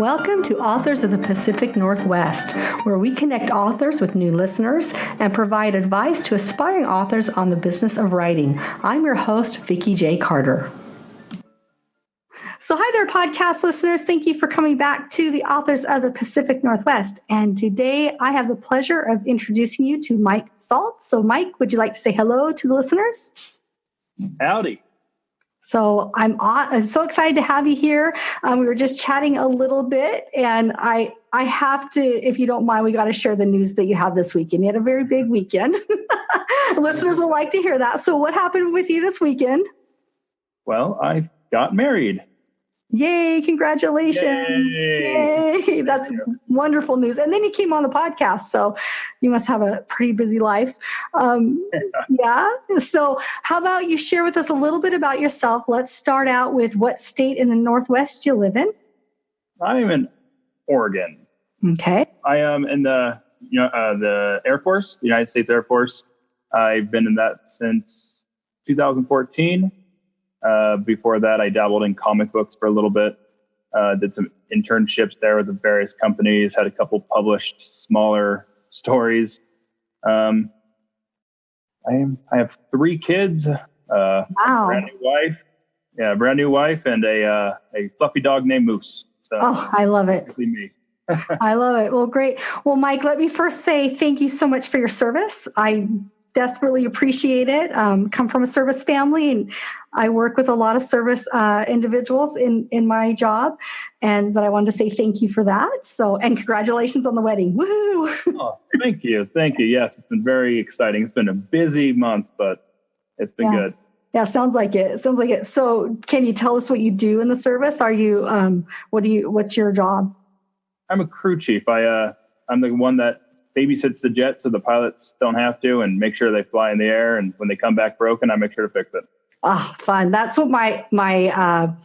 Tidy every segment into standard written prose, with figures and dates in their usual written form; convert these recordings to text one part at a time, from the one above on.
Welcome to Authors of the Pacific Northwest, where we connect authors with new listeners and provide advice to aspiring authors on the business of writing. I'm your host, Vikki J. Carter. So hi there, podcast listeners. Thank you for coming back to the Authors of the Pacific Northwest. And today I have the pleasure of introducing you to Mike Salt. So Mike, would you like to say hello to the listeners? Howdy. So I'm so excited to have you here. We were just chatting a little bit, and I have to, if you don't mind, we got to share the news that you have this weekend. You had a very big weekend. Listeners will like to hear that. So what happened with you this weekend? Well, I got married. Yay, congratulations. Yay. That's wonderful news. And then you came on the podcast, so you must have a pretty busy life. Yeah. So how about you share with us a little bit about yourself? Let's start out with what state in the Northwest you live in. I'm in Oregon. Okay. I am in the Air Force, the United States Air Force. I've been in that since 2014. Before that, I dabbled in comic books for a little bit, did some internships there with the various companies, had a couple published smaller stories. I have 3 kids, Wow. brand new wife, and a fluffy dog named Moose. So, I love it. Basically me. I love it. Well, great. Well, Mike, let me first say thank you so much for your service. I desperately appreciate it. Come from a service family, and I work with a lot of service individuals in my job. But I wanted to say thank you for that. So, and congratulations on the wedding. Woohoo! Oh, thank you. Thank you. Yes, it's been very exciting. It's been a busy month, but it's been good. Yeah, sounds like it. So can you tell us what you do in the service? Are you, what's your job? I'm a crew chief. I'm the one that babysits the jet so the pilots don't have to, and make sure they fly in the air. And when they come back broken, I make sure to fix it. Oh, fun. That's what my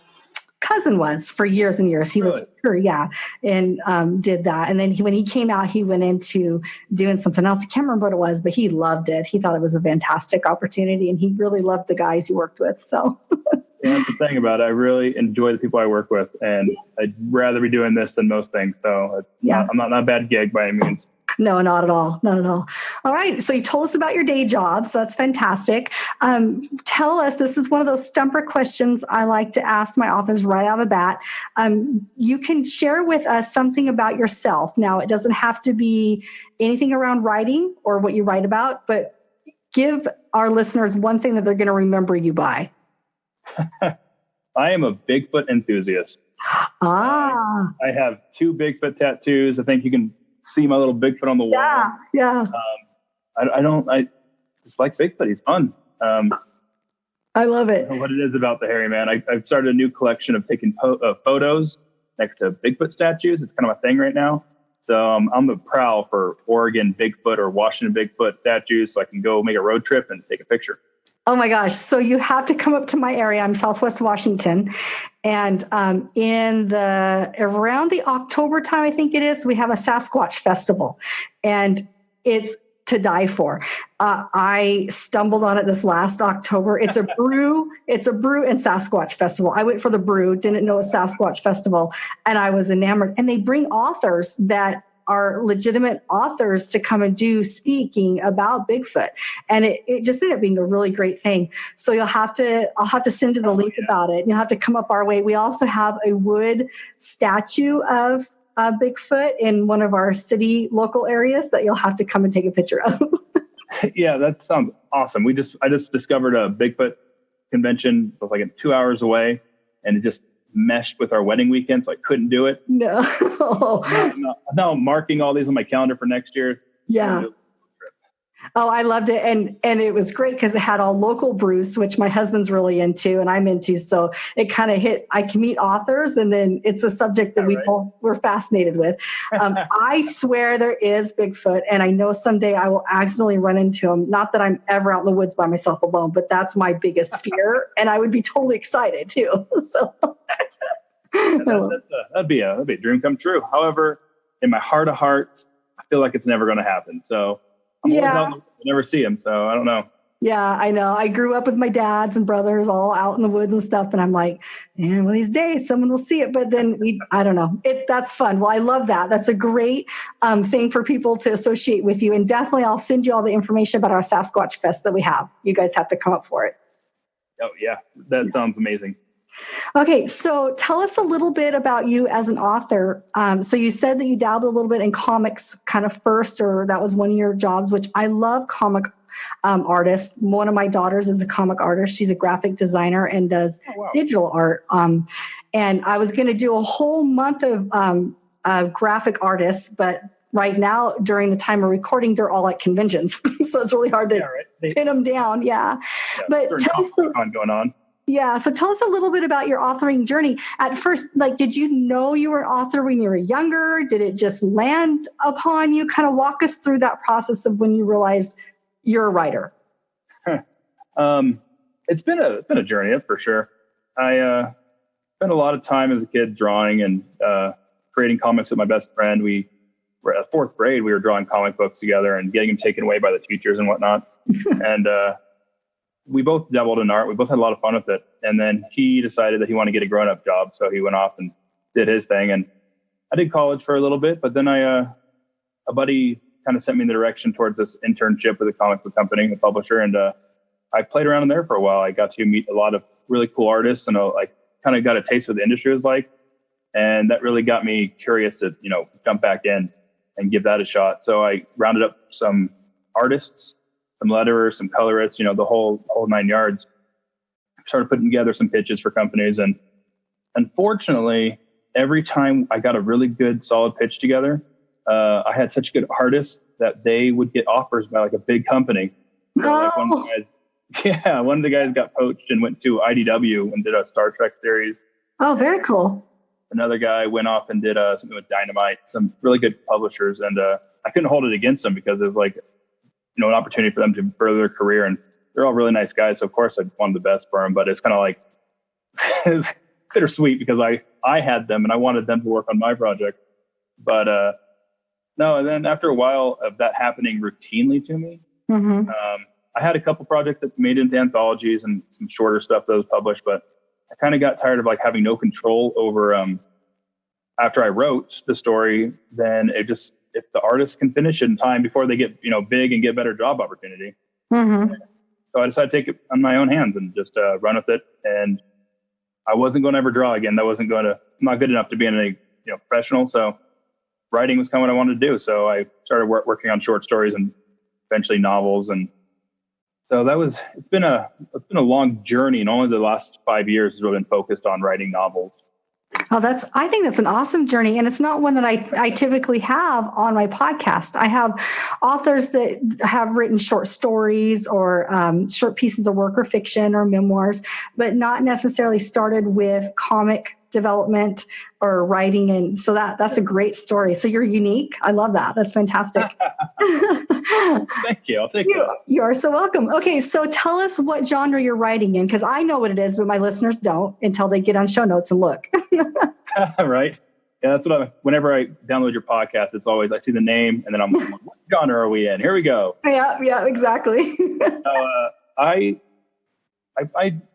cousin was for years and years. He was, and did that. And then when he came out, he went into doing something else. I can't remember what it was, but he loved it. He thought it was a fantastic opportunity, and he really loved the guys he worked with. So yeah, that's the thing about it. I really enjoy the people I work with, and I'd rather be doing this than most things. So I'm not a bad gig by any means. No, not at all. Not at all. All right. So you told us about your day job. So that's fantastic. Tell us, this is one of those stumper questions I like to ask my authors right out of the bat. You can share with us something about yourself. Now, it doesn't have to be anything around writing or what you write about, but give our listeners one thing that they're going to remember you by. I am a Bigfoot enthusiast. I have 2 Bigfoot tattoos. I think you can see my little Bigfoot on the wall. Yeah. I just like Bigfoot. He's fun. I love it. I don't know what it is about the hairy man. I've started a new collection of taking photos next to Bigfoot statues. It's kind of a thing right now. So I'm the prowl for Oregon Bigfoot or Washington Bigfoot statues, so I can go make a road trip and take a picture. Oh my gosh. So you have to come up to my area. I'm Southwest Washington. And around the October time, I think it is, we have a Sasquatch festival, and it's to die for. I stumbled on it this last October. It's a brew and Sasquatch festival. I went for the brew, didn't know it was Sasquatch festival, and I was enamored. And they bring authors that are legitimate authors to come and do speaking about Bigfoot. And it just ended up being a really great thing. So I'll have to send you the link about it. You'll have to come up our way. We also have a wood statue of Bigfoot in one of our city local areas that you'll have to come and take a picture of. Yeah, that sounds awesome. I just discovered a Bigfoot convention. It was like 2 hours away, and it just meshed with our wedding weekend, so I couldn't do it. No. Now I'm marking all these on my calendar for next year. Yeah. Oh, I loved it. And it was great because it had all local brews, which my husband's really into and I'm into. So it kind of I can meet authors, and then it's a subject that both were fascinated with. I swear there is Bigfoot, and I know someday I will accidentally run into him. Not that I'm ever out in the woods by myself alone, but that's my biggest fear. And I would be totally excited too. So that'd be a dream come true. However, in my heart of hearts, I feel like it's never going to happen. So I'm always out in the woods, I never see him. So I don't know. Yeah, I know. I grew up with my dads and brothers all out in the woods and stuff. And I'm like, man, one of these days someone will see it. But then I don't know. That's fun. Well, I love that. That's a great thing for people to associate with you. And definitely I'll send you all the information about our Sasquatch Fest that we have. You guys have to come up for it. Oh, yeah. That sounds amazing. Okay, so tell us a little bit about you as an author. So you said that you dabbled a little bit in comics kind of first, or that was one of your jobs, which I love comic artists. One of my daughters is a comic artist. She's a graphic designer and does digital art. And I was going to do a whole month of graphic artists, but right now, during the time of recording, they're all at conventions. So it's really hard to pin them down. Yeah. But tell us going on. Yeah. So tell us a little bit about your authoring journey. At first, did you know you were an author when you were younger? Did it just land upon you? Kind of walk us through that process of when you realized you're a writer. It's been a journey, that's for sure. I spent a lot of time as a kid drawing and creating comics with my best friend. We were at fourth grade. We were drawing comic books together and getting them taken away by the teachers and whatnot. And we both dabbled in art. We both had a lot of fun with it. And then he decided that he wanted to get a grown-up job. So he went off and did his thing. And I did college for a little bit, but then a buddy kind of sent me in the direction towards this internship with a comic book company, a publisher. And I played around in there for a while. I got to meet a lot of really cool artists and I kind of got a taste of what the industry was like. And that really got me curious to, jump back in and give that a shot. So I rounded up some artists, some letterers, some colorists, the whole 9 yards. Started putting together some pitches for companies. And unfortunately, every time I got a really good, solid pitch together, I had such good artists that they would get offers by a big company. So, one of the guys got poached and went to IDW and did a Star Trek series. Oh, very cool. Another guy went off and did something with Dynamite, some really good publishers. And I couldn't hold it against them because it was an opportunity for them to further their career. And they're all really nice guys. So of course I wanted the best for them, but it's kind of it's bittersweet because I had them and I wanted them to work on my project. But no, and then after a while of that happening routinely to me, I had a couple projects that made it into anthologies and some shorter stuff that was published, but I kind of got tired of having no control over, after I wrote the story, then if the artist can finish it in time before they get, big and get better job opportunity. So I decided to take it on my own hands and just run with it. And I wasn't going to ever draw again. I'm not good enough to be a professional. So writing was kind of what I wanted to do. So I started working on short stories and eventually novels. And so it's been a long journey, and only the last 5 years has really been focused on writing novels. Oh, I think that's an awesome journey. And it's not one that I typically have on my podcast. I have authors that have written short stories or short pieces of work or fiction or memoirs, but not necessarily started with comic development or writing. And so that's a great story. So you're unique. I love that. That's fantastic. Thank you. I'll take it. You are so welcome. Okay. So tell us what genre you're writing in, because I know what it is, but my listeners don't until they get on show notes and look. Right. Yeah. That's whenever I download your podcast, it's always, I see the name and then I'm like, what genre are we in? Here we go. Yeah, exactly. I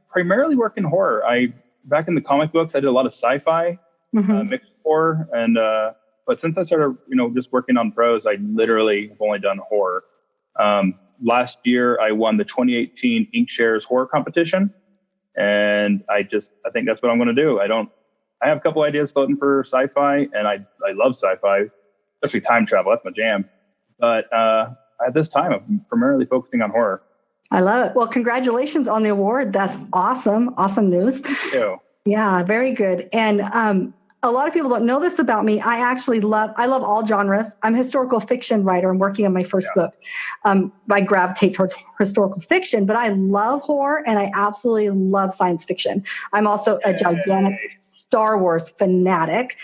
primarily work in horror. Back in the comic books, I did a lot of sci-fi, mixed horror, and but since I started, just working on prose, I literally have only done horror. Last year, I won the 2018 Inkshares horror competition, and I think that's what I'm going to do. I have a couple ideas floating for sci-fi, and I love sci-fi, especially time travel. That's my jam. But at this time, I'm primarily focusing on horror. I love it. Well, congratulations on the award. That's awesome. Awesome news. Thank you. Yeah, very good. And a lot of people don't know this about me. I love all genres. I'm a historical fiction writer. I'm working on my first book. I gravitate towards historical fiction, but I love horror and I absolutely love science fiction. I'm also a gigantic Star Wars fanatic.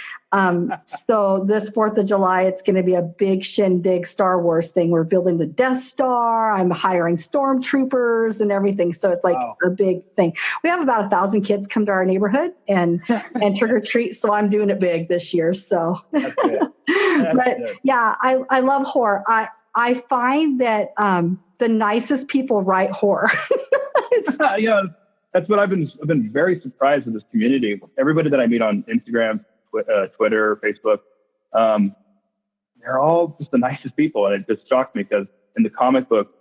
So this 4th of July, it's going to be a big shindig Star Wars thing. We're building the Death Star. I'm hiring stormtroopers and everything. So it's a big thing. We have about 1,000 kids come to our neighborhood and trick or treat. So I'm doing it big this year. So, That's good. But yeah, I love horror. I find that the nicest people write horror. Yeah, that's what I've been very surprised with this community. Everybody that I meet on Instagram, Twitter, Facebook, they're all just the nicest people. And it just shocked me because in the comic book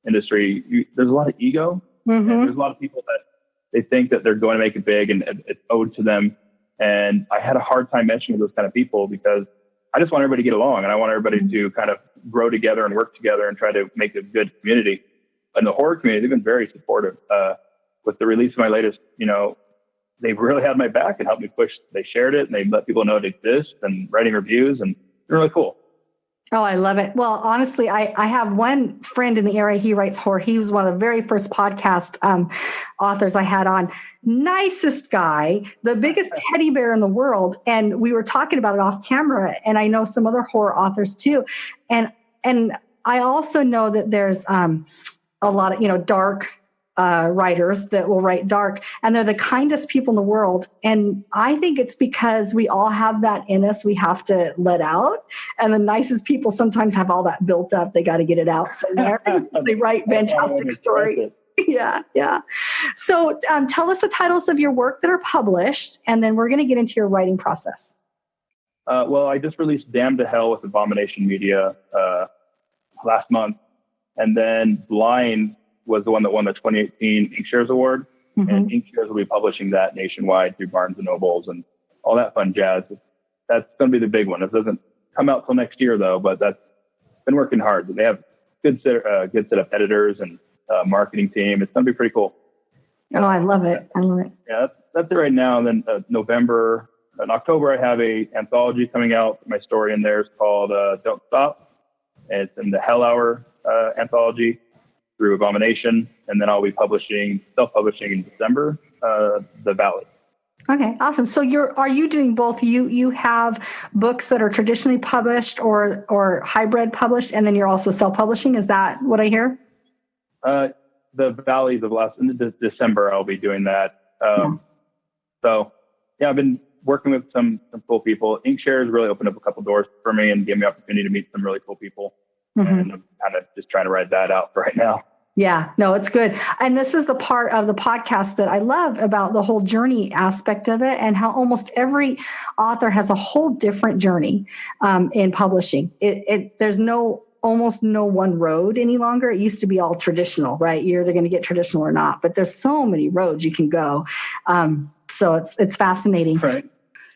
industry, there's a lot of ego. And there's a lot of people that they think that they're going to make it big and it's owed to them. And I had a hard time mentioning those kind of people because I just want everybody to get along and I want everybody to kind of grow together and work together and try to make a good community. And the horror community, they've been very supportive. With the release of my latest, they've really had my back and helped me push. They shared it and they let people know it exists and writing reviews, and it's really cool. Oh, I love it. Well, honestly, I have one friend in the area. He writes horror. He was one of the very first podcast authors I had on. Nicest guy, the biggest teddy bear in the world. And we were talking about it off camera. And I know some other horror authors too. And I also know that there's a lot of, dark writers that will write dark, and they're the kindest people in the world. And I think it's because we all have that in us. We have to let out. And the nicest people sometimes have all that built up. They got to get it out. So they write fantastic stories. Yeah. So tell us the titles of your work that are published, and then we're going to get into your writing process. Well, I just released Damned to Hell with Abomination Media last month. And then Blind was the one that won the 2018 Inkshares Award. And Inkshares will be publishing that nationwide through Barnes and Nobles and all that fun jazz. That's going to be the big one. It doesn't come out till next year though, but that's been working hard. They have good set of editors and marketing team. It's going to be pretty cool. Oh, I love it. Yeah, that's it right now. And then in October, I have a anthology coming out. My story in there is called Don't Stop. And it's in the Hell Hour anthology through Abomination, and then I'll be self-publishing in December, The Valley. Okay, awesome. So are you doing both? You have books that are traditionally published or hybrid published, and then you're also self-publishing. Is that what I hear? The Valley, in December, I'll be doing that. So yeah, I've been working with some cool people. Inkshares really opened up a couple doors for me and gave me the opportunity to meet some really cool people. And I'm kind of just trying to ride that out for right now. Yeah, no, it's good. And this is the part of the podcast that I love about the whole journey aspect of it, and how almost every author has a whole different journey in publishing. There's almost no one road any longer. It used to be all traditional, right? You're either going to get traditional or not, but there's so many roads you can go. So it's fascinating. Right.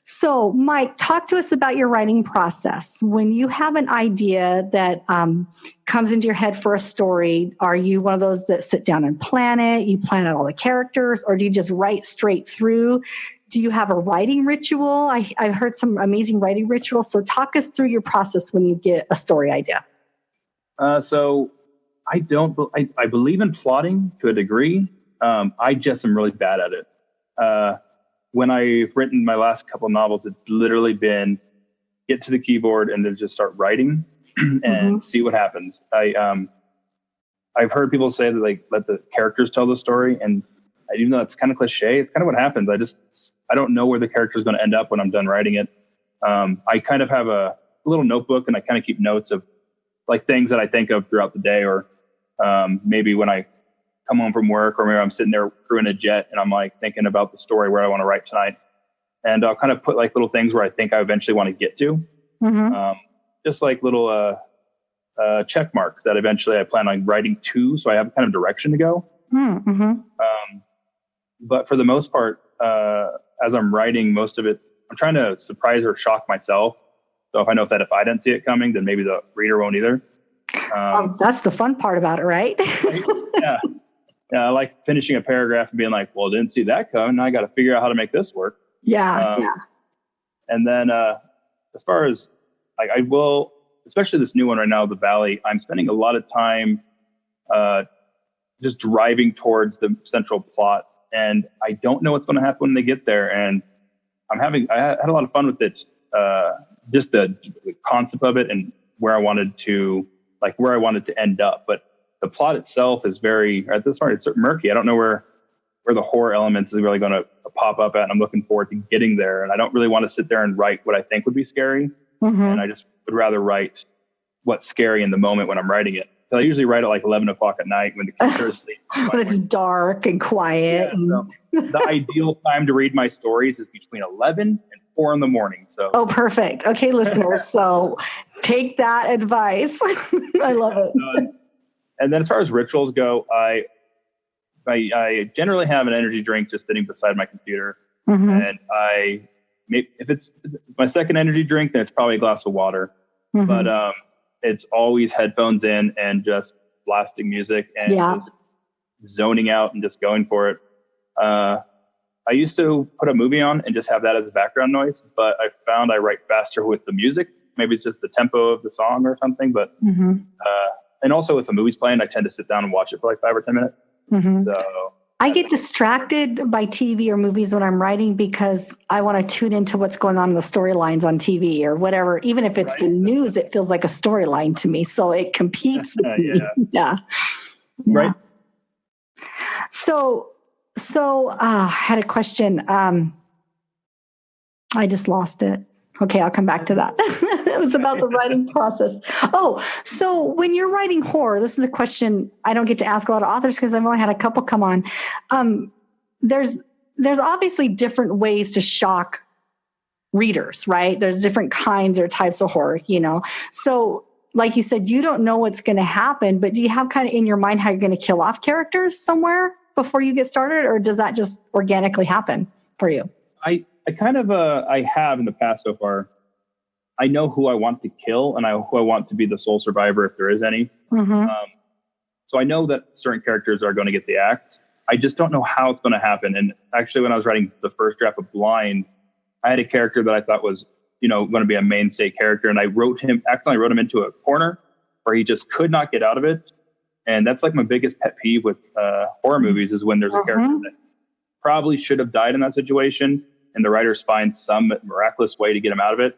So, Mike, talk to us about your writing process. When you have an idea that comes into your head for a story, are you one of those that sit down and plan it? You plan out all the characters, or do you just write straight through? Do you have a writing ritual? I've heard some amazing writing rituals. So talk us through your process when you get a story idea. So I believe in plotting to a degree. I just am really bad at it. When I've written my last couple of novels, it's literally been get to the keyboard and then just start writing and see what happens. I've heard people say that let the characters tell the story, and even though it's kind of cliche, it's kind of what happens. I don't know where the character is going to end up when I'm done writing it. I kind of have a little notebook, and I kind of keep notes of things that I think of throughout the day, or maybe when I come home from work, or maybe I'm sitting there crewing a jet and I'm thinking about the story where I want to write tonight. And I'll kind of put little things where I think I eventually want to get to. Just little check marks that eventually I plan on writing to, so I have kind of direction to go. But for the most part, as I'm writing most of it, I'm trying to surprise or shock myself. So if I didn't see it coming, then maybe the reader won't either. That's the fun part about it, right? Yeah. I like finishing a paragraph and being well, didn't see that coming. Now I got to figure out how to make this work. Yeah. And then as far as I will, especially this new one right now, The Valley, I'm spending a lot of time just driving towards the central plot. And I don't know what's going to happen when they get there. And I had a lot of fun with it. Just the concept of it and where I wanted to end up. But the plot itself is at this point, it's murky. I don't know where the horror elements is really going to pop up at. And I'm looking forward to getting there. And I don't really want to sit there and write what I think would be scary. And I just would rather write what's scary in the moment when I'm writing it. So I usually write at like 11 o'clock at night when the kids are asleep. When it's dark and quiet. So the ideal time to read my stories is between 11 and 4 in the morning. So oh, perfect. Okay, listeners. So take that advice. I love it. And then as far as rituals go, I generally have an energy drink just sitting beside my computer. And if it's my second energy drink, then it's probably a glass of water. But it's always headphones in and just blasting music and just zoning out and just going for it. I used to put a movie on and just have that as a background noise, but I found I write faster with the music. Maybe it's just the tempo of the song or something, but and also if a movie's playing, I tend to sit down and watch it for like 5 or 10 minutes. So I get distracted by TV or movies when I'm writing because I want to tune into what's going on in the storylines on TV or whatever. Even if it's the news, it feels like a storyline to me. So it competes with me. Yeah. Right. So I had a question. I just lost it. Okay, I'll come back to that. It was about the writing process. Oh, so when you're writing horror, this is a question I don't get to ask a lot of authors because I've only had a couple come on. There's obviously different ways to shock readers, right? There's different kinds or types of horror, So like you said, you don't know what's going to happen, but do you have kind of in your mind how you're going to kill off characters somewhere before you get started, or does that just organically happen for you? I kind of I have in the past so far. I know who I want to kill and who I want to be the sole survivor if there is any. So I know that certain characters are going to get the axe. I just don't know how it's going to happen. And actually, when I was writing the first draft of Blind, I had a character that I thought was, going to be a mainstay character, and I accidentally wrote him into a corner where he just could not get out of it. And that's like my biggest pet peeve with horror movies is when there's a character that probably should have died in that situation, and the writers find some miraculous way to get him out of it.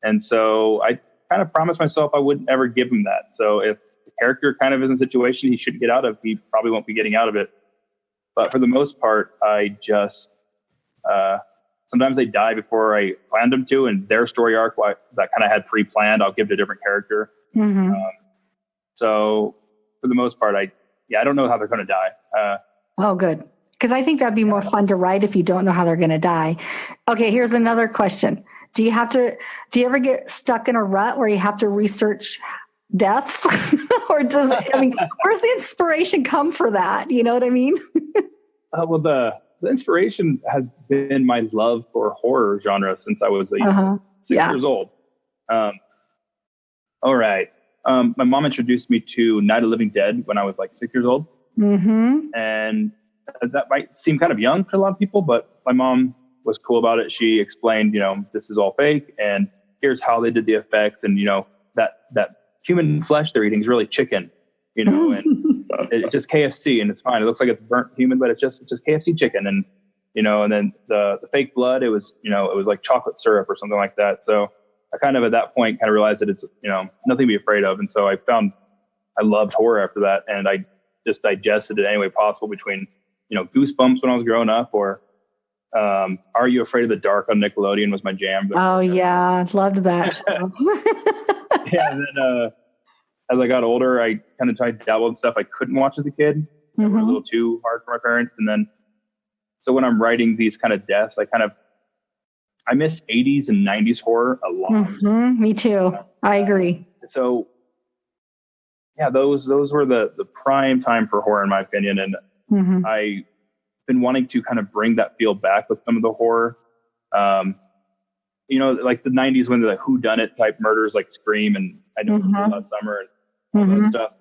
And so I kind of promised myself I wouldn't ever give him that. So if the character kind of is in a situation he shouldn't get out of, he probably won't be getting out of it. But for the most part, I just sometimes they die before I planned them to, and their story arc that kind of had pre-planned, I'll give to a different character. So for the most part, I don't know how they're going to die. Oh, good. Because I think that'd be more fun to write if you don't know how they're going to die. Okay, here's another question. Do you ever get stuck in a rut where you have to research deaths? Or where's the inspiration come for that? You know what I mean? Well, the inspiration has been my love for horror genre since I was 6 years old. All right. My mom introduced me to Night of the Living Dead when I was like 6 years old. And that might seem kind of young for a lot of people, but my mom was cool about it. She explained, this is all fake, and here's how they did the effects, and that human flesh they're eating is really chicken, and it's just KFC, and it's fine. It looks like it's burnt human, but it's just KFC chicken, and and then the fake blood, it was like chocolate syrup or something like that. So I kind of at that point kind of realized that it's nothing to be afraid of, and so I found I loved horror after that, and I just digested it any way possible between Goosebumps when I was growing up, or Are You Afraid of the Dark on Nickelodeon was my jam. Oh yeah, loved that show. Yeah, and then as I got older, I kind of tried to dabble in stuff I couldn't watch as a kid. They were a little too hard for my parents. And then, so when I'm writing these kind of deaths, I miss 80s and 90s horror a lot. Me too. I agree. So yeah, those were the prime time for horror in my opinion. And I've been wanting to kind of bring that feel back with some of the horror. Like the 90s when the whodunit type murders like Scream and I Know It's Last Summer and all that stuff.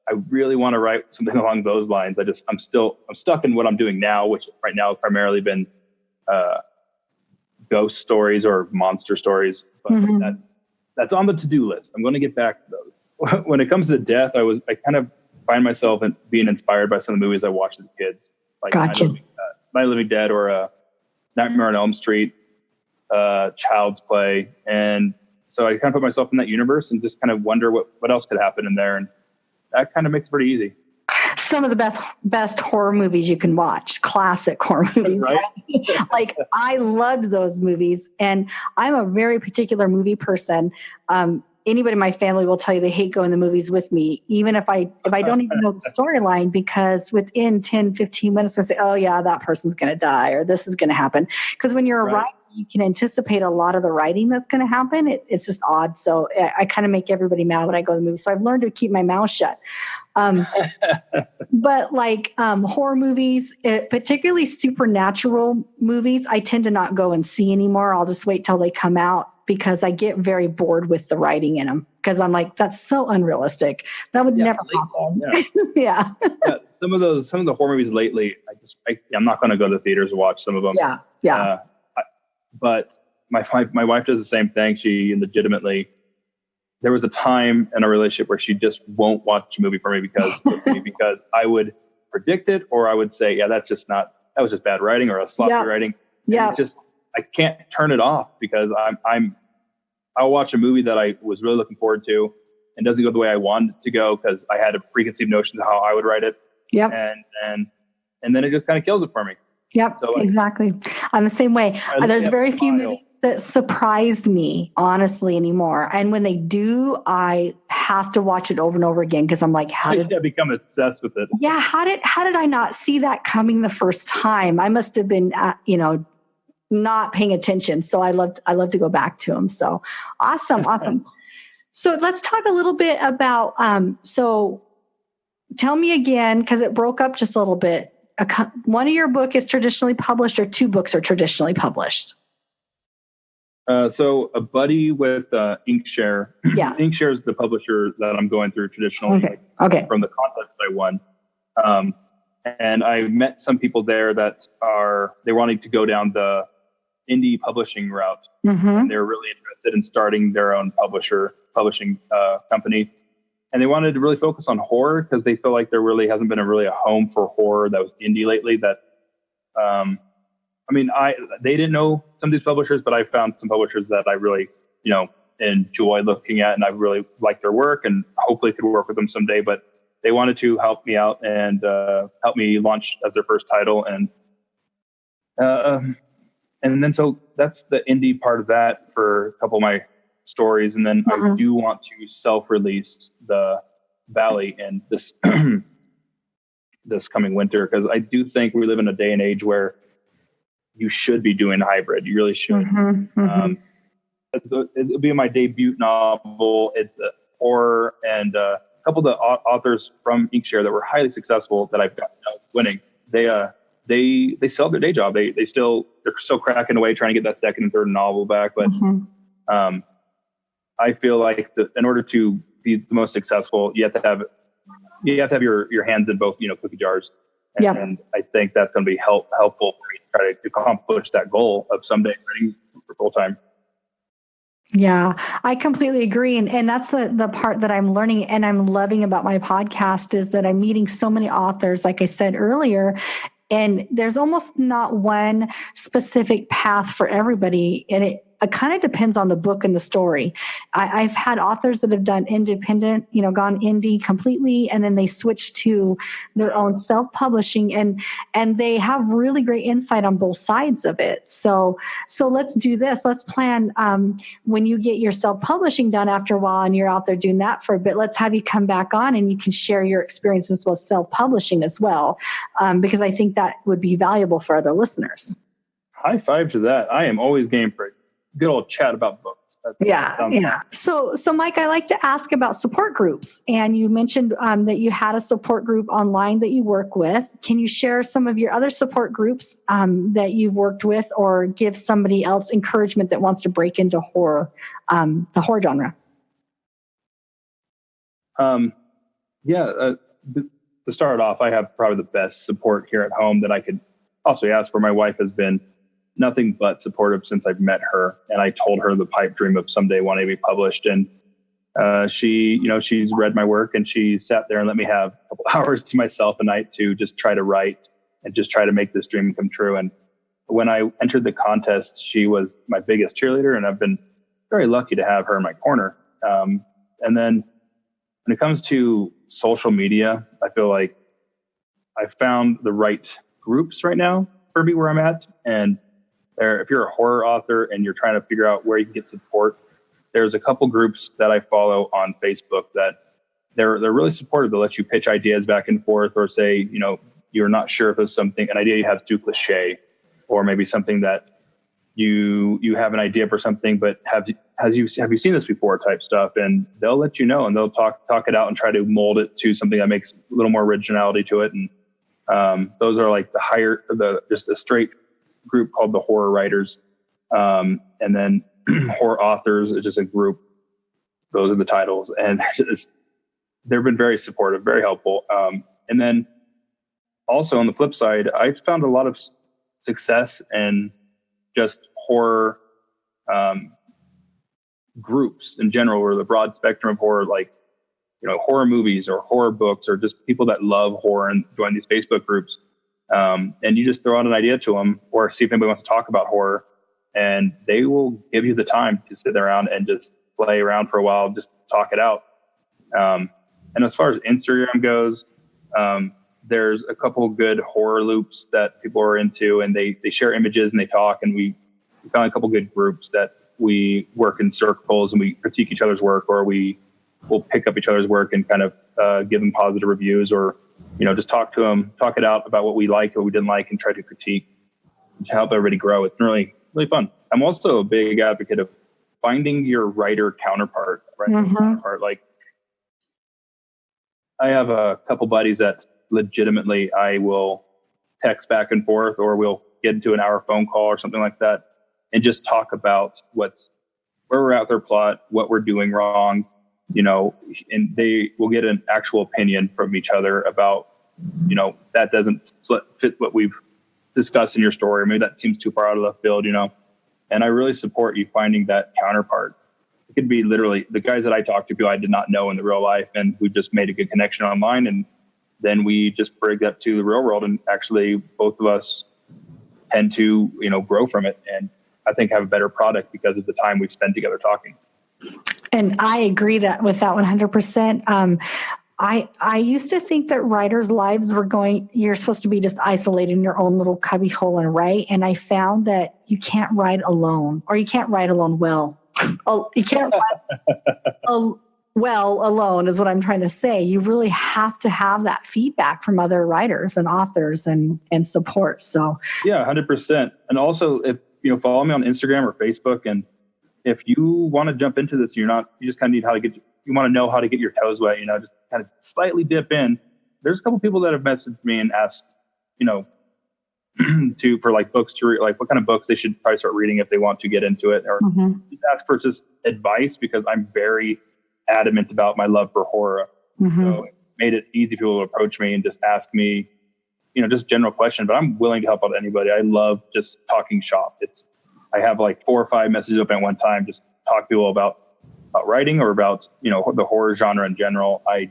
I really want to write something along those lines. I'm stuck in what I'm doing now, which right now has primarily been ghost stories or monster stories. But that's on the to-do list. I'm going to get back to those. When it comes to death, I kind of find myself being inspired by some of the movies I watched as kids. Like Gotcha. Night of the Living Dead or Nightmare on Elm Street, Child's Play. And so I kind of put myself in that universe and just kind of wonder what else could happen in there. And that kind of makes it pretty easy. Some of the best horror movies you can watch, classic horror movies. Right? Like I loved those movies, and I'm a very particular movie person. anybody in my family will tell you they hate going to the movies with me, even if I don't even know the storyline, because within 10, 15 minutes, we'll say, oh yeah, that person's going to die or this is going to happen. Because when you're a writer, you can anticipate a lot of the writing that's going to happen. It's just odd. So I kind of make everybody mad when I go to the movies. So I've learned to keep my mouth shut. But like horror movies, particularly supernatural movies, I tend to not go and see anymore. I'll just wait till they come out because I get very bored with the writing in them. Because I'm like, that's so unrealistic. That would never happen. Yeah. Some of the horror movies lately, I'm not going to go to the theaters and watch some of them. Yeah. But my wife does the same thing. She legitimately, there was a time in a relationship where she just won't watch a movie for me because I would predict it, or I would say, yeah, that was just bad writing or a sloppy writing. Yeah. I can't turn it off because I'll watch a movie that I was really looking forward to and doesn't go the way I wanted it to go because I had a preconceived notions of how I would write it. Yep. And then it just kind of kills it for me. Yep, so exactly. I'm the same way. There's very few movies that surprised me, honestly, anymore. And when they do, I have to watch it over and over again because I'm like, how did I become obsessed with it? Yeah, how did I not see that coming the first time? I must have been, not paying attention. So I love to go back to them. So awesome. So let's talk a little bit about. So tell me again, because it broke up just a little bit. One of your book is traditionally published, or two books are traditionally published? So a buddy with Inkshare. Yeah. Inkshare is the publisher that I'm going through traditionally. Okay. From the contest I won. And I met some people there that they wanting to go down the indie publishing route. Mm-hmm. And they're really interested in starting their own publishing company. And they wanted to really focus on horror because they feel like there really hasn't been a home for horror that was indie lately. That, they didn't know some of these publishers, but I found some publishers that I really, enjoy looking at, and I really like their work, and hopefully could work with them someday. But they wanted to help me out and help me launch as their first title, and then so that's the indie part of that for a couple of my stories. And then I do want to self-release the Valley and this this coming winter, because I do think we live in a day and age where you should be doing hybrid. You really should. It'll be my debut novel. It's horror, and a couple of the authors from Inkshare that were highly successful that I've got winning. They still have their day job. They're still cracking away trying to get that second and third novel back. But I feel like in order to be the most successful, you have to have your hands in both, cookie jars. And I think that's going to be helpful for me to try to accomplish that goal of someday writing for full time. Yeah, I completely agree. And that's the part that I'm learning and I'm loving about my podcast is that I'm meeting so many authors, like I said earlier, and there's almost not one specific path for everybody. And it kind of depends on the book and the story. I've had authors that have done independent, gone indie completely, and then they switch to their own self-publishing, and they have really great insight on both sides of it. So let's do this. Let's plan when you get your self-publishing done after a while and you're out there doing that for a bit, let's have you come back on and you can share your experiences with self-publishing as well, because I think that would be valuable for other listeners. High five to that. I am always game for it. Good old chat about books. Yeah. So Mike, I like to ask about support groups, and you mentioned that you had a support group online that you work with. Can you share some of your other support groups that you've worked with, or give somebody else encouragement that wants to break into horror, the horror genre? To start off, I have probably the best support here at home that I could also ask for. My wife has been nothing but supportive since I've met her. And I told her the pipe dream of someday wanting to be published. And she's read my work, and she sat there and let me have a couple hours to myself a night to just try to write and just try to make this dream come true. And when I entered the contest, she was my biggest cheerleader, and I've been very lucky to have her in my corner. And then when it comes to social media, I feel like I found the right groups right now for me where I'm at. And if you're a horror author and you're trying to figure out where you can get support, there's a couple groups that I follow on Facebook that they're really supportive. They'll let you pitch ideas back and forth, or say, you're not sure if it's an idea you have too cliche, or maybe something that you have an idea for something, but have you seen this before type stuff, and they'll let you know, and they'll talk it out and try to mold it to something that makes a little more originality to it. And those are like just a straight group called the Horror Writers, and then Horror Authors is just a group. Those are the titles, and they've been very supportive, very helpful. And then also on the flip side, I've found a lot of success in just horror groups in general, or the broad spectrum of horror, like horror movies or horror books, or just people that love horror and join these Facebook groups. And you just throw out an idea to them, or see if anybody wants to talk about horror, and they will give you the time to sit around and just play around for a while, just talk it out. And as far as Instagram goes, there's a couple good horror loops that people are into, and they share images and they talk, and we found a couple good groups that we work in circles and we critique each other's work, or we will pick up each other's work and kind of give them positive reviews, or just talk to them, talk it out about what we liked, what we didn't like, and try to critique to help everybody grow. It's really, really fun. I'm also a big advocate of finding your writer counterpart, right? Counterpart. Like, I have a couple buddies that legitimately I will text back and forth, or we'll get into an hour phone call or something like that, and just talk about where we're at with their plot, what we're doing wrong, and they will get an actual opinion from each other about, that doesn't fit what we've discussed in your story. Maybe that seems too far out of left field, and I really support you finding that counterpart. It could be literally the guys that I talk to, people I did not know in the real life, and we just made a good connection online, and then we just bring that to the real world, and actually both of us tend to, grow from it, and I think have a better product because of the time we've spent together talking. And I agree with that 100%. I used to think that writers' lives you're supposed to be just isolated in your own little cubby hole and write. And I found that you can't write alone, or you can't write alone well. You can't write well alone is what I'm trying to say. You really have to have that feedback from other writers and authors and support. So yeah, 100%. And also, if follow me on Instagram or Facebook, and if you want to jump into this, you just kind of need you want to know how to get your toes wet, just kind of slightly dip in. There's a couple people that have messaged me and asked, for like books to read, like what kind of books they should probably start reading if they want to get into it, or just ask for just advice, because I'm very adamant about my love for horror. So it made it easy for people to approach me and just ask me, just general question, but I'm willing to help out anybody. I love just talking shop. I have like 4 or 5 messages open at one time, just talk to people about writing, or about, the horror genre in general. I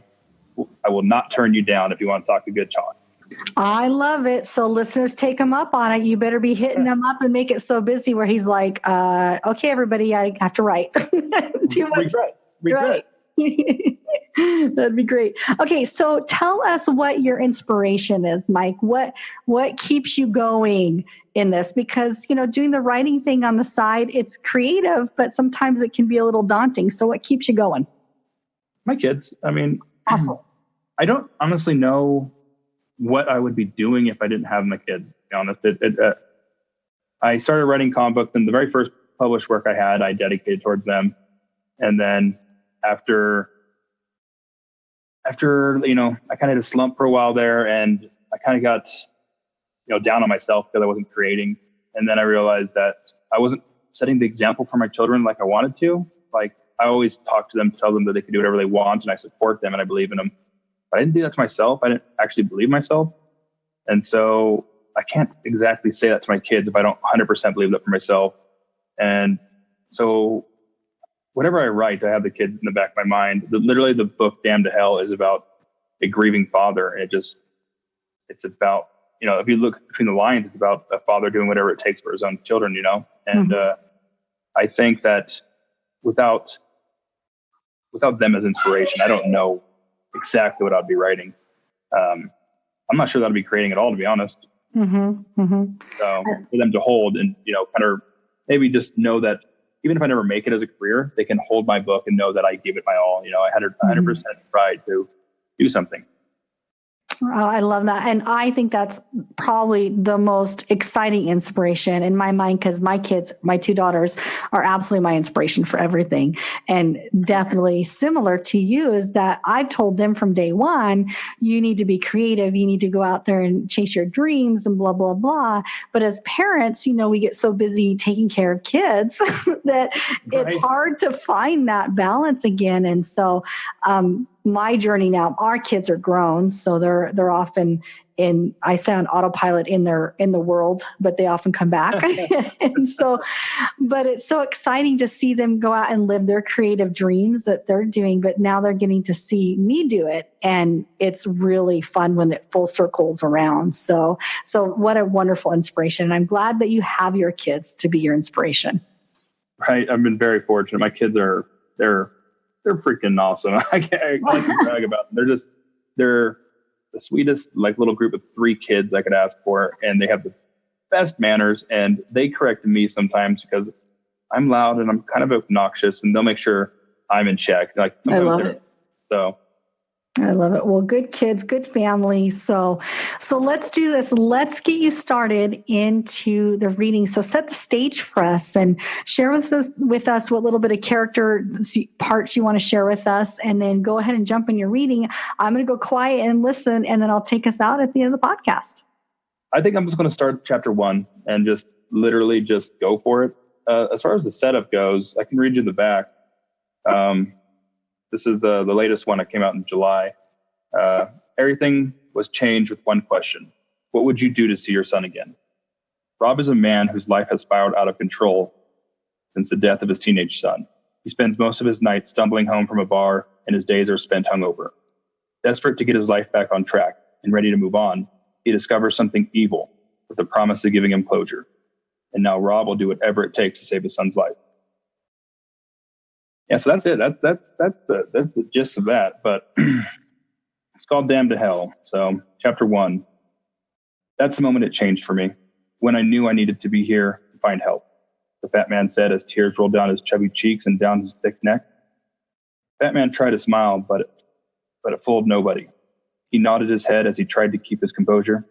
will not turn you down if you want to talk a good talk. I love it. So listeners, take him up on it. You better be hitting him up and make it so busy where he's like, okay, everybody, I have to write. Too much. Regret. That'd be great. Okay, so tell us what your inspiration is, Mike. What keeps you going in this? Because, doing the writing thing on the side, it's creative, but sometimes it can be a little daunting. So what keeps you going? My kids. I mean, awesome. I don't honestly know what I would be doing if I didn't have my kids, to be honest. I started writing comic books, and the very first published work I had, I dedicated towards them. And then after I kind of had a slump for a while there, and I kind of got, down on myself because I wasn't creating. And then I realized that I wasn't setting the example for my children like I wanted to. Like, I always talk to them, tell them that they can do whatever they want, and I support them and I believe in them. But I didn't do that to myself. I didn't actually believe myself. And so I can't exactly say that to my kids if I don't 100% believe that for myself. And so whenever I write, I have the kids in the back of my mind. Literally, the book Damned to Hell is about a grieving father. And it's about, if you look between the lines, it's about a father doing whatever it takes for his own children, And I think that without them as inspiration, I don't know exactly what I'd be writing. I'm not sure that I'd be creating at all, to be honest. So for them to hold and, kind of maybe just know that, even if I never make it as a career, they can hold my book and know that I gave it my all. I had 100% pride to do something. Oh, I love that. And I think that's probably the most exciting inspiration in my mind, because my kids, my two daughters, are absolutely my inspiration for everything. And definitely similar to you is that I've told them from day one, you need to be creative. You need to go out there and chase your dreams and blah, blah, blah. But as parents, we get so busy taking care of kids that it's hard to find that balance again. And so, my journey now, our kids are grown, so they're often I say on autopilot in the world, but they often come back. And so, but it's so exciting to see them go out and live their creative dreams that they're doing, but now they're getting to see me do it. And it's really fun when it full circles around. So what a wonderful inspiration. And I'm glad that you have your kids to be your inspiration. Right. I've been very fortunate. My kids they're freaking awesome. I like to brag about them. They're the sweetest, little group of 3 kids I could ask for. And they have the best manners, and they correct me sometimes because I'm loud and I'm kind of obnoxious, and they'll make sure I'm in check. I love it. So I love it. Well, good kids, good family. So let's do this. Let's get you started into the reading. So set the stage for us and share with us what little bit of character parts you want to share with us, and then go ahead and jump in your reading. I'm going to go quiet and listen, and then I'll take us out at the end of the podcast. I think I'm just going to start chapter 1 and just literally just go for it. As far as the setup goes, I can read you the back. This is the latest one that came out in July. Everything was changed with one question. What would you do to see your son again? Rob is a man whose life has spiraled out of control since the death of his teenage son. He spends most of his nights stumbling home from a bar, and his days are spent hungover. Desperate to get his life back on track and ready to move on, he discovers something evil with the promise of giving him closure. And now Rob will do whatever it takes to save his son's life. Yeah, so that's it. That's the gist of that. But it's called Damned to Hell. So chapter 1. That's the moment it changed for me, when I knew I needed to be here to find help. The fat man said as tears rolled down his chubby cheeks and down his thick neck. The fat man tried to smile, but it fooled nobody. He nodded his head as he tried to keep his composure.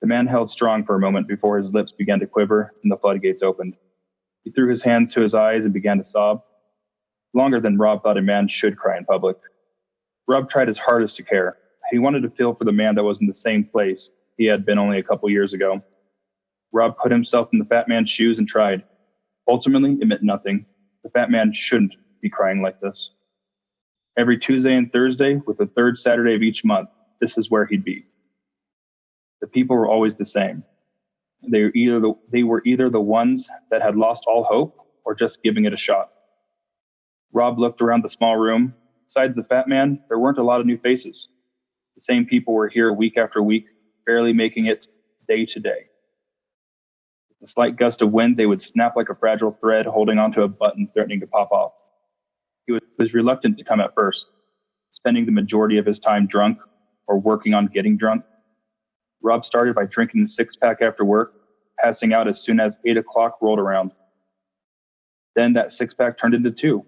The man held strong for a moment before his lips began to quiver and the floodgates opened. He threw his hands to his eyes and began to sob. Longer than Rob thought a man should cry in public. Rob tried his hardest to care. He wanted to feel for the man that was in the same place he had been only a couple years ago. Rob put himself in the fat man's shoes and tried. Ultimately, it meant nothing. The fat man shouldn't be crying like this. Every Tuesday and Thursday, with the third Saturday of each month, this is where he'd be. The people were always the same. They were either the ones that had lost all hope or just giving it a shot. Rob looked around the small room. Besides the fat man, there weren't a lot of new faces. The same people were here week after week, barely making it day to day. With a slight gust of wind, they would snap like a fragile thread, holding onto a button threatening to pop off. He was reluctant to come at first, spending the majority of his time drunk or working on getting drunk. Rob started by drinking a 6-pack after work, passing out as soon as 8 o'clock rolled around. Then that 6-pack turned into 2.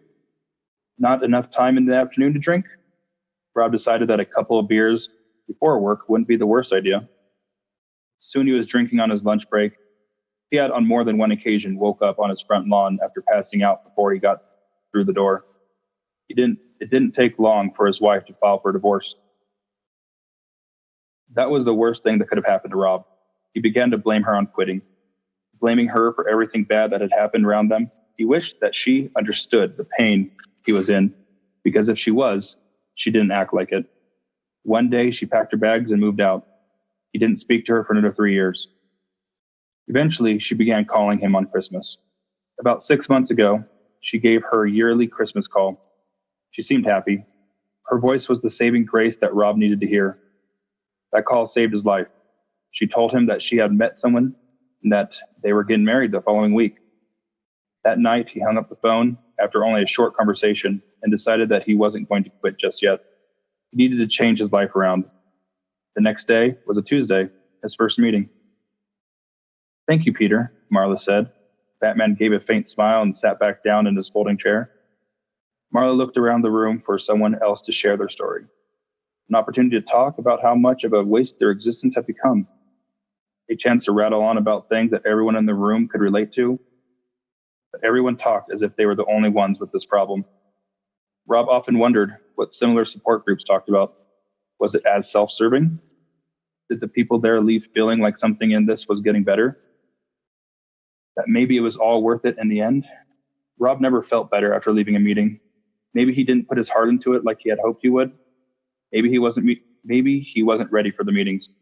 Not enough time in the afternoon to drink? Rob decided that a couple of beers before work wouldn't be the worst idea. Soon he was drinking on his lunch break. He had on more than one occasion woke up on his front lawn after passing out before he got through the door. It didn't take long for his wife to file for divorce. That was the worst thing that could have happened to Rob. He began to blame her on quitting, blaming her for everything bad that had happened around them. He wished that she understood the pain he was in, because if she was, she didn't act like it. One day, she packed her bags and moved out. He didn't speak to her for another 3 years. Eventually, she began calling him on Christmas. About 6 months ago, she gave her yearly Christmas call. She seemed happy. Her voice was the saving grace that Rob needed to hear. That call saved his life. She told him that she had met someone and that they were getting married the following week. That night, he hung up the phone after only a short conversation and decided that he wasn't going to quit just yet. He needed to change his life around. The next day was a Tuesday, his first meeting. "Thank you, Peter," Marla said. Batman gave a faint smile and sat back down in his folding chair. Marla looked around the room for someone else to share their story. An opportunity to talk about how much of a waste their existence had become. A chance to rattle on about things that everyone in the room could relate to. But everyone talked as if they were the only ones with this problem. Rob often wondered what similar support groups talked about. Was it as self-serving? Did the people there leave feeling like something in this was getting better? That maybe it was all worth it in the end? Rob never felt better after leaving a meeting. Maybe he didn't put his heart into it like he had hoped he would. Maybe he wasn't ready for the meetings. The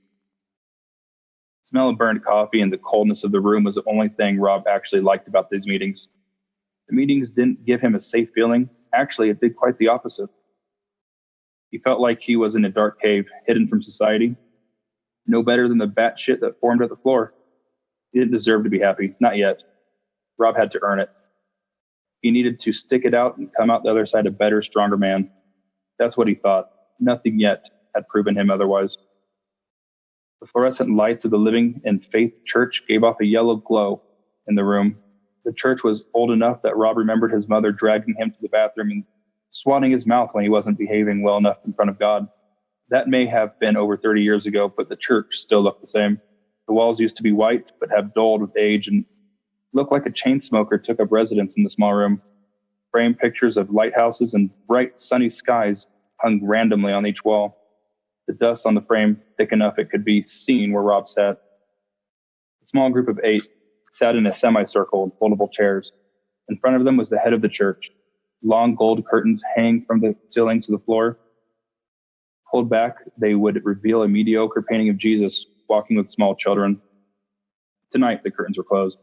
smell of burned coffee and the coldness of the room was the only thing Rob actually liked about these meetings. The meetings didn't give him a safe feeling. Actually, it did quite the opposite. He felt like he was in a dark cave, hidden from society. No better than the bat shit that formed at the floor. He didn't deserve to be happy, not yet. Rob had to earn it. He needed to stick it out and come out the other side a better, stronger man. That's what he thought. Nothing yet had proven him otherwise. The fluorescent lights of the Living in Faith church gave off a yellow glow in the room. The church was old enough that Rob remembered his mother dragging him to the bathroom and swatting his mouth when he wasn't behaving well enough in front of God. That may have been over 30 years ago, but the church still looked the same. The walls used to be white, but have dulled with age and looked like a chain smoker took up residence in the small room. Framed pictures of lighthouses and bright, sunny skies hung randomly on each wall. The dust on the frame thick enough it could be seen where Rob sat. A small group of 8 sat in a semicircle in foldable chairs. In front of them was the head of the church. Long gold curtains hang from the ceiling to the floor. Pulled back, they would reveal a mediocre painting of Jesus walking with small children. Tonight, the curtains were closed.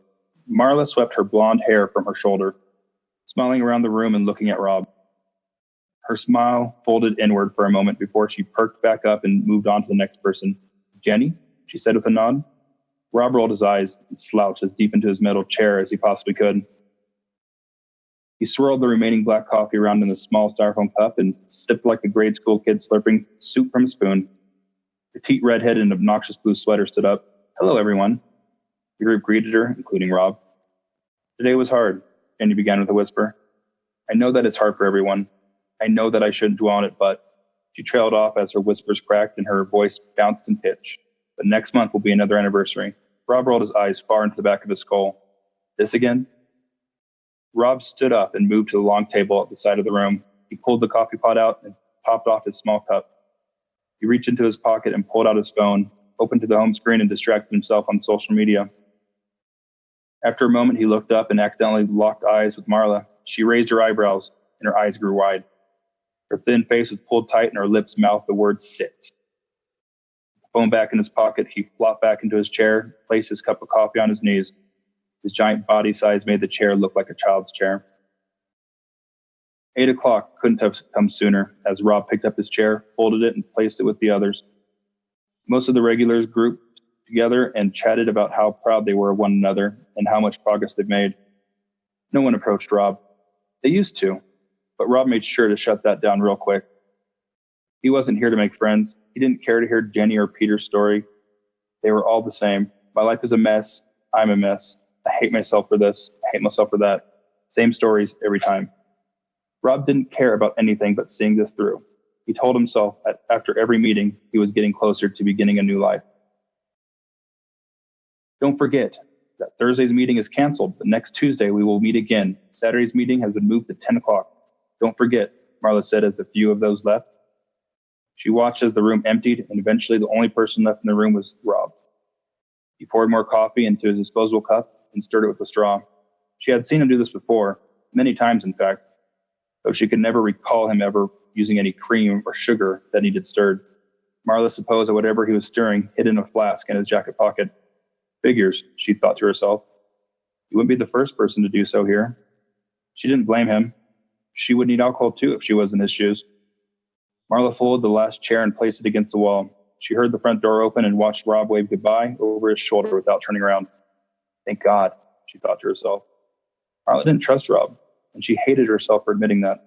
Marla swept her blonde hair from her shoulder, smiling around the room and looking at Rob. Her smile folded inward for a moment before she perked back up and moved on to the next person. Jenny, she said with a nod. Rob rolled his eyes and slouched as deep into his metal chair as he possibly could. He swirled the remaining black coffee around in a small styrofoam cup and sipped like a grade school kid slurping soup from a spoon. The petite redhead in an obnoxious blue sweater stood up. Hello, everyone. The group greeted her, including Rob. Today was hard, Jenny began with a whisper. I know that it's hard for everyone. I know that I shouldn't dwell on it, but she trailed off as her whispers cracked and her voice bounced in pitch. But next month will be another anniversary. Rob rolled his eyes far into the back of his skull. This again? Rob stood up and moved to the long table at the side of the room. He pulled the coffee pot out and topped off his small cup. He reached into his pocket and pulled out his phone, opened to the home screen and distracted himself on social media. After a moment, he looked up and accidentally locked eyes with Marla. She raised her eyebrows and her eyes grew wide. Her thin face was pulled tight and her lips mouthed the word sit. The phone back in his pocket, he flopped back into his chair, placed his cup of coffee on his knees. His giant body size made the chair look like a child's chair. 8 o'clock couldn't have come sooner as Rob picked up his chair, folded it, and placed it with the others. Most of the regulars grouped together and chatted about how proud they were of one another and how much progress they've made. No one approached Rob. They used to, but Rob made sure to shut that down real quick. He wasn't here to make friends. He didn't care to hear Jenny or Peter's story. They were all the same. My life is a mess. I'm a mess. I hate myself for this. I hate myself for that. Same stories every time. Rob didn't care about anything but seeing this through. He told himself that after every meeting, he was getting closer to beginning a new life. Don't forget that Thursday's meeting is canceled, but next Tuesday we will meet again. Saturday's meeting has been moved to 10 o'clock. Don't forget, Marla said as the few of those left. She watched as the room emptied, and eventually the only person left in the room was Rob. He poured more coffee into his disposable cup and stirred it with a straw. She had seen him do this before, many times in fact, though she could never recall him ever using any cream or sugar that needed stirred. Marla supposed that whatever he was stirring hid in a flask in his jacket pocket. Figures, she thought to herself. He wouldn't be the first person to do so here. She didn't blame him. She would need alcohol too if she was in his shoes. Marla folded the last chair and placed it against the wall. She heard the front door open and watched Rob wave goodbye over his shoulder without turning around. Thank God, she thought to herself. Marla didn't trust Rob, and she hated herself for admitting that.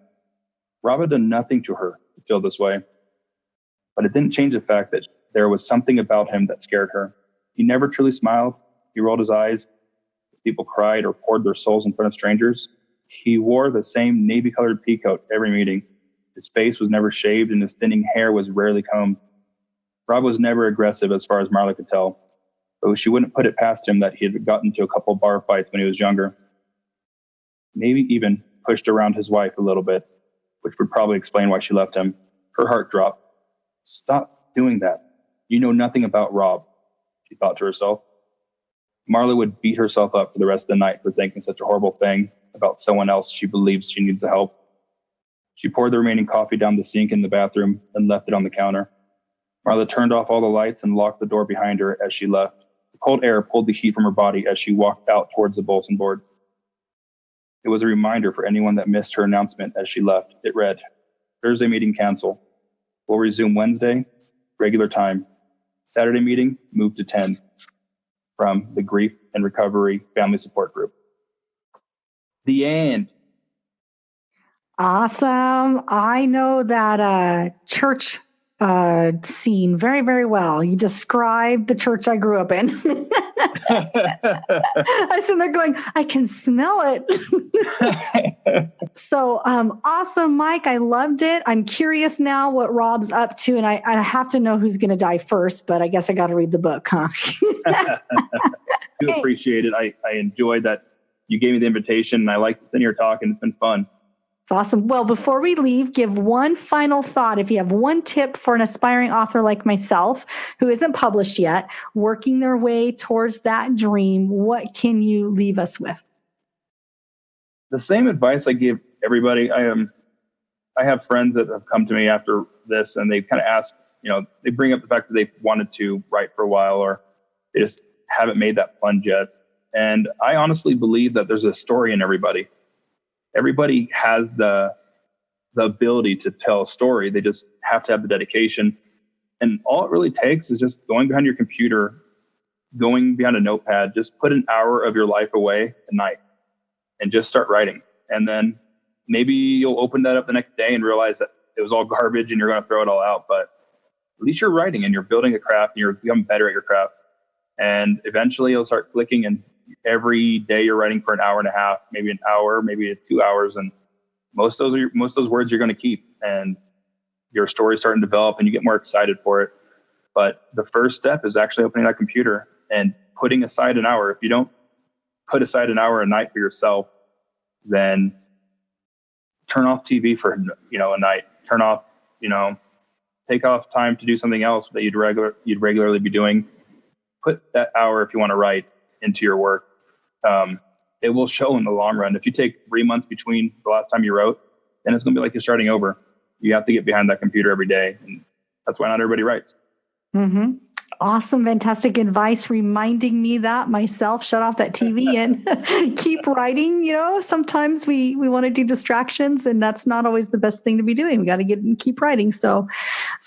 Rob had done nothing to her to feel this way. But it didn't change the fact that there was something about him that scared her. He never truly smiled. He rolled his eyes. People cried or poured their souls in front of strangers. He wore the same navy-colored peacoat every meeting. His face was never shaved, and his thinning hair was rarely combed. Rob was never aggressive as far as Marla could tell, but she wouldn't put it past him that he had gotten into a couple bar fights when he was younger. Maybe even pushed around his wife a little bit, which would probably explain why she left him. Her heart dropped. Stop doing that. You know nothing about Rob, she thought to herself. Marla would beat herself up for the rest of the night for thinking such a horrible thing about someone else she believes she needs help. She poured the remaining coffee down the sink in the bathroom and left it on the counter. Marla turned off all the lights and locked the door behind her as she left. The cold air pulled the heat from her body as she walked out towards the bulletin board. It was a reminder for anyone that missed her announcement as she left. It read, Thursday meeting cancel. We'll resume Wednesday, regular time. Saturday meeting, moved to 10. From the Grief and Recovery Family Support Group. The end. Awesome. I know that church scene very, very well. You described the church I grew up in. I sit there going, I can smell it. So awesome, Mike. I loved it. I'm curious now what Rob's up to, and I have to know who's going to die first, but I guess I got to read the book, huh? I do appreciate it. I enjoyed that you gave me the invitation, and I like sitting here talking. It's been fun. Awesome. Well, before we leave, give one final thought. If you have one tip for an aspiring author like myself who isn't published yet, working their way towards that dream, what can you leave us with? The same advice I give everybody. I have friends that have come to me after this, and they kind of ask, they bring up the fact that they wanted to write for a while, or they just haven't made that plunge yet. And I honestly believe that there's a story in everybody. Everybody has the ability to tell a story. They just have to have the dedication. And all it really takes is just going behind your computer, going behind a notepad, just put an hour of your life away at night and just start writing. And then maybe you'll open that up the next day and realize that it was all garbage and you're going to throw it all out. But at least you're writing and you're building a craft and you're becoming better at your craft. And eventually you'll start clicking, and every day you're writing for an hour and a half, maybe an hour, maybe 2 hours. And most of those words you're going to keep, and your story's starting to develop and you get more excited for it. But the first step is actually opening that computer and putting aside an hour. If you don't put aside an hour a night for yourself, then turn off TV for, a night, turn off, take off time to do something else that you'd regularly be doing. Put that hour, if you want to write, into your work. It will show in the long run. If you take 3 months between the last time you wrote, then it's going to be like you're starting over. You have to get behind that computer every day. And that's why not everybody writes. Mm-hmm. Awesome. Fantastic advice, reminding me that myself, shut off that TV and keep writing. Sometimes we want to do distractions, and that's not always the best thing to be doing. We got to keep writing. So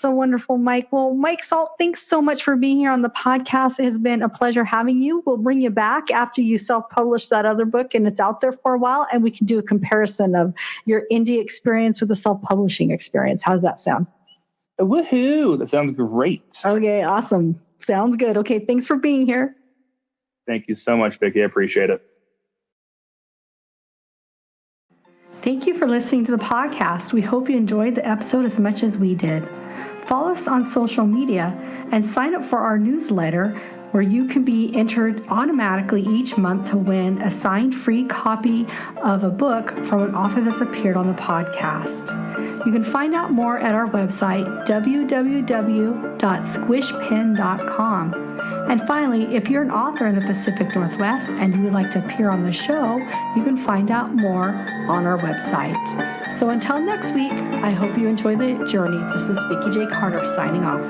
wonderful, Mike. Well, Mike Salt, thanks so much for being here on the podcast. It has been a pleasure having you. We'll bring you back after you self-publish that other book and it's out there for a while, and we can do a comparison of your indie experience with the self-publishing experience. How's that sound? Woohoo! That sounds great. Okay, awesome. Sounds good. Okay, thanks for being here. Thank you so much, Vikki. I appreciate it. Thank you for listening to the podcast. We hope you enjoyed the episode as much as we did. Follow us on social media and sign up for our newsletter, where you can be entered automatically each month to win a signed free copy of a book from an author that's appeared on the podcast. You can find out more at our website, www.squishpen.com. And finally, if you're an author in the Pacific Northwest and you would like to appear on the show, you can find out more on our website. So until next week, I hope you enjoy the journey. This is Vikki J. Carter signing off.